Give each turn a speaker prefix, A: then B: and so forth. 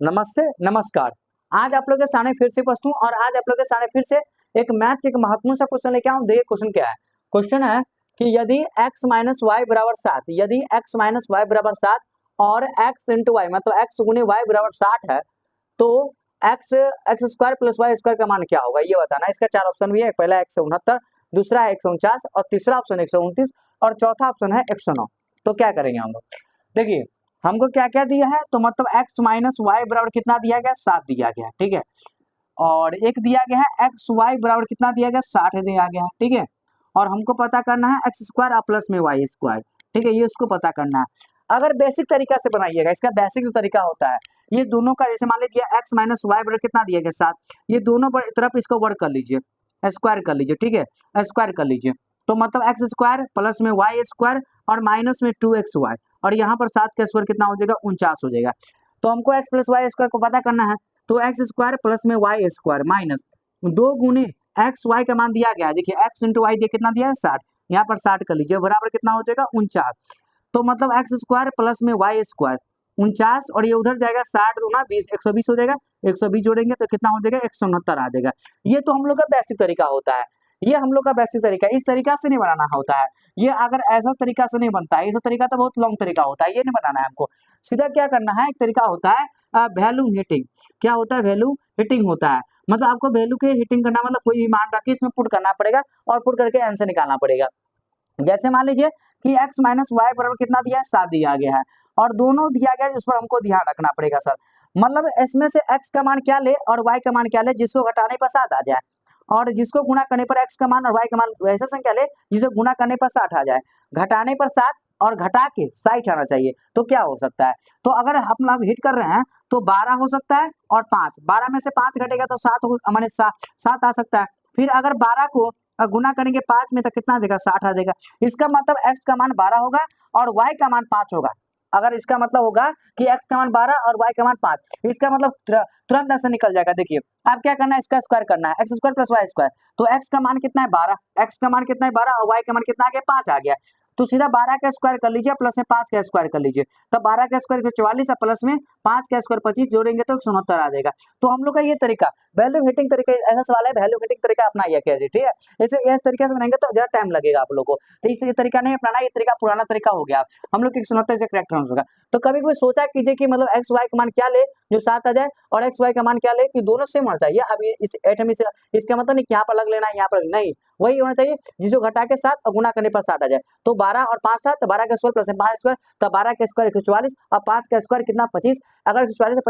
A: नमस्ते, नमस्कार। आज आप लोग के सामने फिर से उपस्थित हूँ और आज आप लोग के सामने फिर से एक मैथ के एक महत्वपूर्ण सा क्वेश्चन लेके आया हूँ। देखिए क्वेश्चन क्या है। क्वेश्चन है कि यदि x माइनस वाई बराबर 7, यदि x माइनस वाई बराबर 7 और x इंटू वाई मतलब x गुने वाई बराबर 60 है, तो x square plus y square का मान क्या होगा ये बताना। इसका चार ऑप्शन भी है। पहला 169, दूसरा है 149 और तीसरा ऑप्शन 129 और चौथा ऑप्शन है 109। तो क्या करेंगे हम लोग? देखिए हमको क्या क्या दिया है, तो मतलब x माइनस वाई बराबर कितना दिया गया, 7 दिया गया, ठीक है। और एक दिया गया है एक्स वाई बराबर कितना दिया गया, 60 दिया गया है, ठीक है। और हमको पता करना है एक्स स्क्वायर प्लस में वाई स्क्वायर, ठीक है, ये उसको पता करना है। अगर बेसिक तरीका से बनाइएगा, इसका बेसिक जो तरीका होता है, ये दोनों का जैसे मान लीजिए एक्स माइनस वाई बराबर कितना दिया गया, 7, ये दोनों तरफ इसको वर्ग कर लीजिए, स्क्वायर कर लीजिए, ठीक है, स्क्वायर कर लीजिए। तो मतलब एक्स स्क्वायर प्लस में वाई स्क्वायर और माइनस में 2xy और यहाँ पर 7 का स्क्वायर कितना हो जाएगा, 49 हो जाएगा। तो हमको एक्स प्लस वाई स्क्वायर को पता करना है, तो एक्स स्क्वायर प्लस में वाई स्क्वायर माइनस 2 गुने एक्स वाई का मान दिया गया है। देखिए एक्स इंटू वाई दिया कितना दिया है, 60, यहाँ पर 60 कर लीजिए, बराबर कितना हो जाएगा, 49। तो मतलब एक्स स्क्वायर प्लस में वाई स्क्वायर 49 और ये उधर जाएगा 60 दूना 20, 120 हो जाएगा, 120 जोड़ेंगे तो कितना हो जाएगा, 169 आ जाएगा। ये तो हम लोग का बेसिक तरीका होता है, ये हम लोग का बेसिक तरीका, इस तरीका से नहीं बनाना होता है। ये अगर ऐसा तरीका से नहीं बनता है, ऐसा तरीका तो बहुत लॉन्ग तरीका होता है, ये नहीं बनाना है हमको। सीधा क्या करना है, एक तरीका होता है वैल्यू हिटिंग। क्या होता है, वैल्यू हिटिंग होता है। मतलब आपको वैल्यू के हिटिंग करना, मतलब कोई भी मान रखी इसमें पुट करना पड़ेगा और पुट करके आंसर निकालना पड़ेगा। जैसे मान लीजिए कि x माइनस वाई बराबर कितना दिया है, 7 दिया गया है और दोनों दिया गया है, उस पर हमको ध्यान रखना पड़ेगा सर। मतलब इसमें से x का मान क्या ले और y का मान क्या ले, जिसको घटाने पर 7 आ जाए, और जिसको गुणा करने पर x का मान और y का मान वैसा संख्या ले जिसे गुणा करने पर 60 आ जाए। घटाने पर 7 और घटा के 60 आना चाहिए। तो क्या हो सकता है, तो अगर हम लोग हिट कर रहे हैं तो 12 हो सकता है और 5, 12 में से 5 घटेगा तो 7 माने 7 आ सकता है। फिर अगर 12 को गुना करेंगे 5 में तो कितना आ जाएगा, 60 आ जाएगा। इसका मतलब x का मान 12 होगा और y का मान 5 होगा। अगर इसका मतलब होगा कि x का मान 12 और y का मान 5, इसका मतलब तुरंत ऐसे निकल जाएगा। देखिए आप क्या करना है, इसका स्क्वायर करना है, x square plus y square. तो x का मान कितना है, 12, x का मान कितना है 12 और y का मान कितना आ गया, 5 आ गया। तो सीधा 12 का स्क्वायर कर लीजिए प्लस में 5 का स्क्वायर कर लीजिए, तब 12 का स्क्वायर 44 और प्लस में 5 का स्क्वायर 25 जोड़ेंगे तो 169 आ जाएगा। तो हम लोग का ये तरीका वैल्यू हिटिंग तरीका, ऐसा सवाल है वैल्यू हिटिंग तरीका अपनाइए कैसे, ठीक है। इसे इस तरीके से बनाएंगे तो जरा टाइम लगेगा आप लोगों को, तो इस तरीका नहीं अपनाना, ये तरीका पुराना तरीका हो गया। हम लोग 169 से करेक्ट होगा। तो कभी कोई सोचा कीजिए कि मतलब एक्स वाई का मान क्या ले जो 7 आ जाए और एक्स वाई का मान क्या ले कि दोनों सेम होना चाहिए। अब इस एटम से इसका मतलब नहीं कि यहाँ पर अलग लेना है, यहाँ पर नहीं, वही होना चाहिए जिसको घटा के 7 और गुणा करने पर 60 आ जाए। तो 12 और 5 7, तो 12 का स्क्वायर प्लस 5 स्क्वायर, तो 12 का स्क्वायर 144 और 5 का स्क्वायर कितना, 25। अगर 144 से